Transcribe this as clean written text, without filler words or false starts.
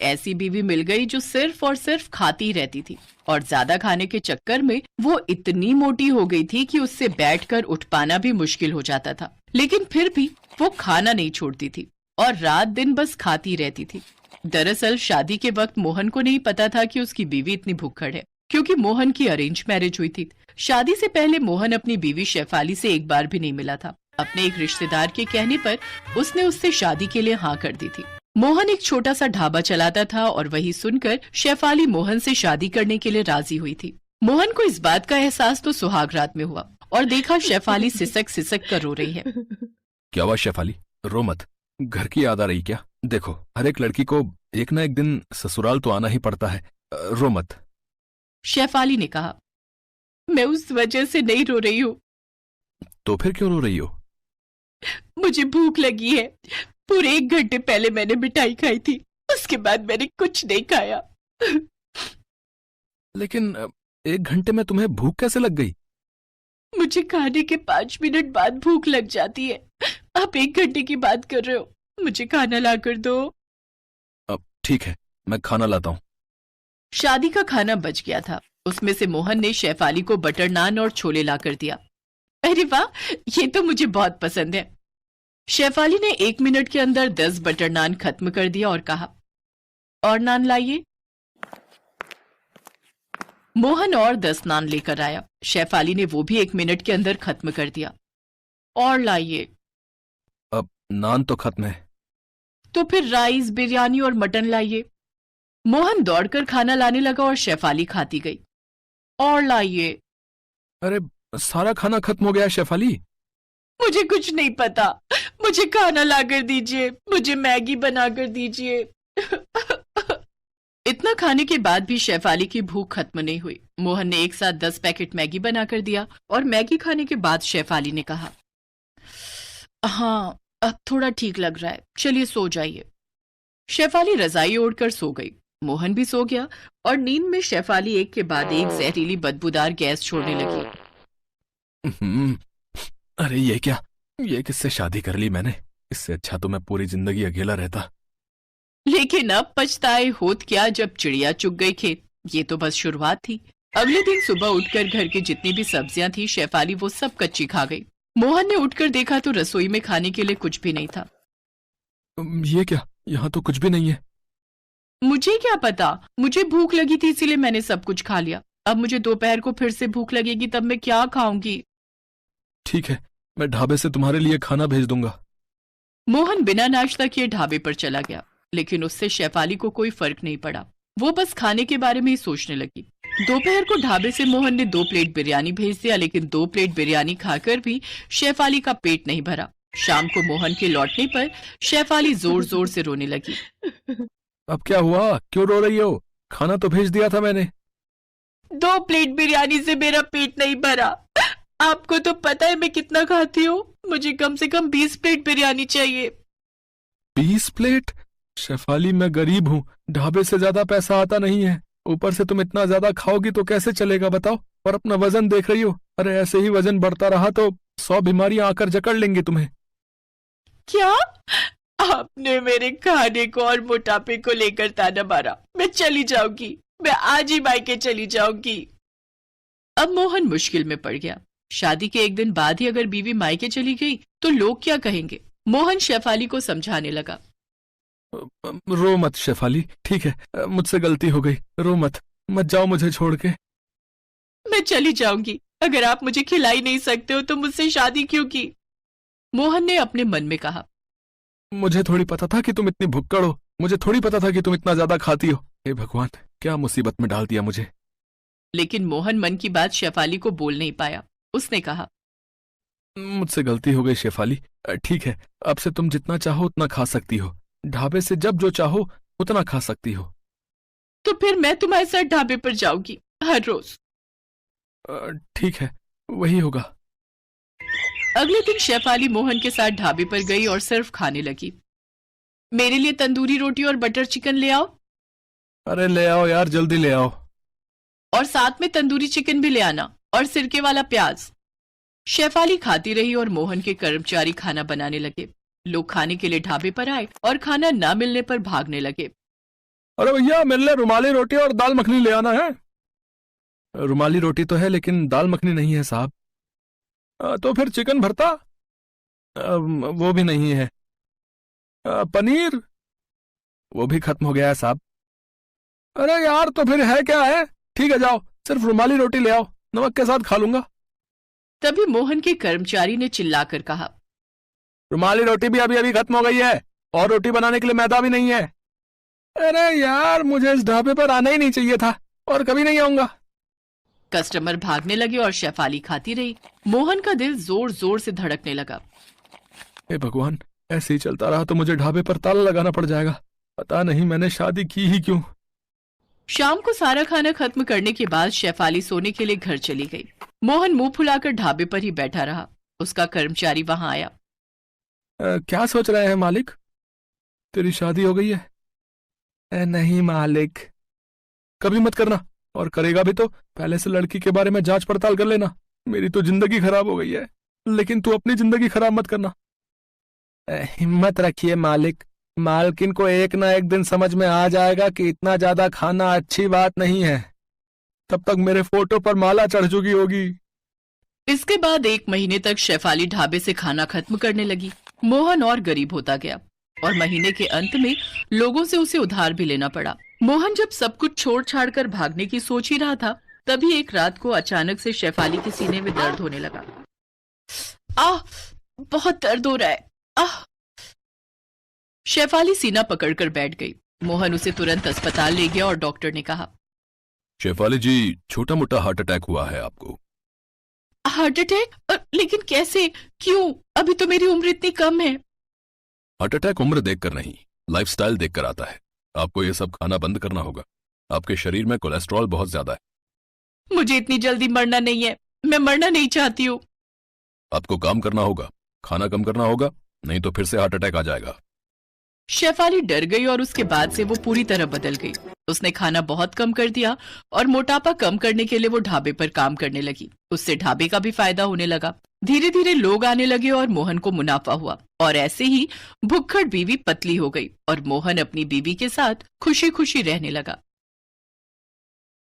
ऐसी बीवी मिल गई जो सिर्फ और सिर्फ खाती ही रहती थी, और ज्यादा खाने के चक्कर में वो इतनी मोटी हो गई थी कि उससे बैठकर उठ पाना भी मुश्किल हो जाता था। लेकिन फिर भी वो खाना नहीं छोड़ती थी और रात दिन बस खाती रहती थी। दरअसल शादी के वक्त मोहन को नहीं पता था कि उसकी बीवी इतनी भुक्कड़ है, क्योंकि मोहन की अरेंज मैरिज हुई थी। शादी से पहले मोहन अपनी बीवी शेफाली से एक बार भी नहीं मिला था। अपने एक रिश्तेदार के कहने पर उसने उससे शादी के लिए हाँ कर दी थी। मोहन एक छोटा सा ढाबा चलाता था और वही सुनकर शेफाली मोहन से शादी करने के लिए राजी हुई थी। मोहन को इस बात का एहसास तो सुहाग रात में हुआ और देखा शेफाली सिसक सिसक कर रो रही है। क्या हुआ शेफाली, रो मत। घर की याद आ रही क्या? देखो, हर एक लड़की को एक ना एक दिन ससुराल तो आना ही पड़ता है, रो मत। शेफाली ने कहा, मैं उस वजह से नहीं रो रही हूँ। तो फिर क्यों रो रही हो? मुझे भूख लगी है। पूरे 1 घंटे पहले मैंने मिठाई खाई थी, उसके बाद मैंने कुछ नहीं खाया। लेकिन 1 घंटे में तुम्हें भूख कैसे लग गई? मुझे खाने के 5 मिनट बाद भूख लग जाती है। आप 1 घंटे की बात कर रहे हो, मुझे खाना ला कर दो। अब ठीक है, मैं खाना लाता हूँ। शादी का खाना बच गया था। उसमें से मोहन ने शेफाली को बटर नान और छोले ला कर दिया। अरे वाह, ये तो मुझे बहुत पसंद है। शेफाली ने 1 मिनट के अंदर 10 बटर नान खत्म कर दिया और कहा, और नान लाइए। मोहन और 10 नान लेकर आया। शेफाली ने वो भी 1 मिनट के अंदर खत्म कर दिया। और लाइए। अब नान तो खत्म है। तो फिर राइस, बिरयानी और मटन लाइए। मोहन दौड़कर खाना लाने लगा और शेफाली खाती गई। और लाइए। अरे सारा खाना खत्म हो गया शेफाली। मुझे कुछ नहीं पता, मुझे खाना लाकर दीजिए, मुझे मैगी बनाकर दीजिए। इतना खाने के बाद भी शेफाली की भूख खत्म नहीं हुई। मोहन ने एक साथ 10 पैकेट मैगी बनाकर दिया और मैगी खाने के बाद शेफाली ने कहा, हाँ अब थोड़ा ठीक लग रहा है, चलिए सो जाइए। शेफाली रजाई ओढ़कर सो गई। मोहन भी सो गया और नींद में शेफाली एक के बाद एक जहरीली बदबूदार गैस छोड़ने लगी। अरे ये क्या, ये किससे शादी कर ली मैंने? इससे अच्छा तो मैं पूरी जिंदगी अकेला रहता। लेकिन अब पछताए होत क्या जब चिड़िया चुग गई खेत। ये तो बस शुरुआत थी। अगले दिन सुबह उठकर घर की जितनी भी सब्जियां थी शेफाली वो सब कच्ची खा गई। मोहन ने उठकर देखा तो रसोई में खाने के लिए कुछ भी नहीं था। ये क्या, यहाँ तो कुछ भी नहीं है। मुझे क्या पता, मुझे भूख लगी थी इसीलिए मैंने सब कुछ खा लिया। अब मुझे दोपहर को फिर से भूख लगेगी, तब मैं क्या खाऊंगी? ठीक है, मैं ढाबे से तुम्हारे लिए खाना भेज दूंगा। मोहन बिना नाश्ता किए ढाबे पर चला गया, लेकिन उससे शेफाली को कोई फर्क नहीं पड़ा। वो बस खाने के बारे में ही सोचने लगी। दोपहर को ढाबे से मोहन ने 2 प्लेट बिरयानी भेज दिया, लेकिन 2 प्लेट बिरयानी खाकर भी शेफाली का पेट नहीं भरा। शाम को मोहन के लौटने पर शेफाली जोर जोर से रोने लगी। अब क्या हुआ, क्यों रो रही हो? खाना तो भेज दिया था मैंने। 2 प्लेट बिरयानी से मेरा पेट नहीं भरा। आपको तो पता है मैं कितना खाती हूँ, मुझे कम से कम 20 प्लेट बिरयानी चाहिए। 20 प्लेट? शेफाली मैं गरीब हूँ, ढाबे से ज्यादा पैसा आता नहीं है। ऊपर से तुम इतना ज्यादा खाओगी तो कैसे चलेगा बताओ? और अपना वजन देख रही हो? अरे ऐसे ही वजन बढ़ता रहा तो 100 बीमारियां आकर जकड़ लेंगी तुम्हें। क्या? आपने मेरे खाने को और मोटापे को लेकर ताना मारा। मैं चली जाऊंगी, मैं आज ही मायके चली जाऊंगी। अब मोहन मुश्किल में पड़ गया। शादी के एक दिन बाद ही अगर बीवी मायके चली गई तो लोग क्या कहेंगे? मोहन शेफाली को समझाने लगा। रो मत शेफाली, ठीक है, मुझसे गलती हो गई, रो मत, मत जाओ मुझे छोड़ के। मैं चली जाऊंगी, अगर आप मुझे खिला ही नहीं सकते हो तो मुझसे शादी क्यों की? मोहन ने अपने मन में कहा। मुझे थोड़ी पता था कि तुम इतनी भुक्कड़ हो, मुझे थोड़ी पता था कि तुम इतना ज्यादा खाती हो। हे भगवान, क्या मुसीबत में डाल दिया मुझे। लेकिन मोहन मन की बात शेफाली को बोल नहीं पाया। उसने कहा, मुझसे गलती हो गई शेफाली, ठीक है, अब से तुम जितना चाहो उतना खा सकती हो। ढाबे से जब जो चाहो उतना खा सकती हो। तो फिर मैं तुम्हारे साथ ढाबे पर जाऊंगी हर रोज। ठीक है, वही होगा। अगले दिन शेफाली मोहन के साथ ढाबे पर गई और सिर्फ खाने लगी। मेरे लिए तंदूरी रोटी और बटर चिकन ले आओ। अरे ले आओ यार, जल्दी ले आओ। और साथ में तंदूरी चिकन भी ले आना और सिरके वाला प्याज। शेफाली खाती रही और मोहन के कर्मचारी खाना बनाने लगे। लोग खाने के लिए ढाबे पर आए और खाना ना मिलने पर भागने लगे। अरे भैया मेरे लिए रुमाली रोटी और दाल मखनी ले आना है। रुमाली रोटी तो है लेकिन दाल मखनी नहीं है साहब। तो फिर चिकन भरता? वो भी नहीं है। पनीर? वो भी खत्म हो गया है साहब। अरे यार तो फिर है क्या है? ठीक है जाओ, सिर्फ रुमाली रोटी ले आओ, नमक के साथ खा लूंगा। तभी मोहन के कर्मचारी ने चिल्लाकर कहा, रुमाली रोटी भी अभी अभी खत्म हो गई है और रोटी बनाने के लिए मैदा भी नहीं है। अरे यार मुझे इस ढाबे पर आना ही नहीं चाहिए था और कभी नहीं आऊंगा। कस्टमर भागने लगे और शेफाली खाती रही। मोहन का दिल जोर जोर से धड़कने लगा। हे भगवान, ऐसे ही चलता रहा तो मुझे ढाबे पर ताला लगाना पड़ जाएगा। पता नहीं मैंने शादी की ही क्यों। शाम को सारा खाना खत्म करने के बाद शेफाली सोने के लिए घर चली गई। मोहन मुंह फुलाकर ढाबे पर ही बैठा रहा। उसका कर्मचारी वहां आया। क्या सोच रहे हैं मालिक? तेरी शादी हो गई है? नहीं मालिक। कभी मत करना, और करेगा भी तो पहले से लड़की के बारे में जांच पड़ताल कर लेना। मेरी तो जिंदगी खराब हो गई है, लेकिन तू अपनी जिंदगी खराब मत करना। हिम्मत रखिए मालिक, मालकिन को एक ना एक दिन समझ में आ जाएगा कि इतना ज्यादा खाना अच्छी बात नहीं है। तब तक मेरे फोटो पर माला चढ़ चुकी होगी। इसके बाद 1 महीने तक शेफाली ढाबे से खाना खत्म करने लगी। मोहन और गरीब होता गया और महीने के अंत में लोगों से उसे उधार भी लेना पड़ा। मोहन जब सब कुछ छोड़ छाड़ कर भागने की सोच ही रहा था, तभी एक रात को अचानक से शेफाली के सीने में दर्द होने लगा। आह, बहुत दर्द हो रहा है। आह। शेफाली सीना पकड़कर बैठ गई। मोहन उसे तुरंत अस्पताल ले गया और डॉक्टर ने कहा, शेफाली जी, छोटा मोटा हार्ट अटैक हुआ है आपको। Heart attack? लेकिन कैसे, क्यों? अभी तो मेरी उम्र इतनी कम है। हार्ट अटैक उम्र देखकर नहीं, लाइफस्टाइल देखकर आता है। आपको ये सब खाना बंद करना होगा। आपके शरीर में कोलेस्ट्रॉल बहुत ज्यादा है। मुझे इतनी जल्दी मरना नहीं है, मैं मरना नहीं चाहती हूँ। आपको काम करना होगा, खाना कम करना होगा, नहीं तो फिर से हार्ट अटैक आ जाएगा। शेफाली डर गई और उसके बाद से वो पूरी तरह बदल गई। उसने खाना बहुत कम कर दिया और मोटापा कम करने के लिए वो ढाबे पर काम करने लगी। उससे ढाबे का भी फायदा होने लगा। धीरे धीरे लोग आने लगे और मोहन को मुनाफा हुआ और ऐसे ही भुक्खड़ बीवी पतली हो गई और मोहन अपनी बीवी के साथ खुशी खुशी रहने लगा।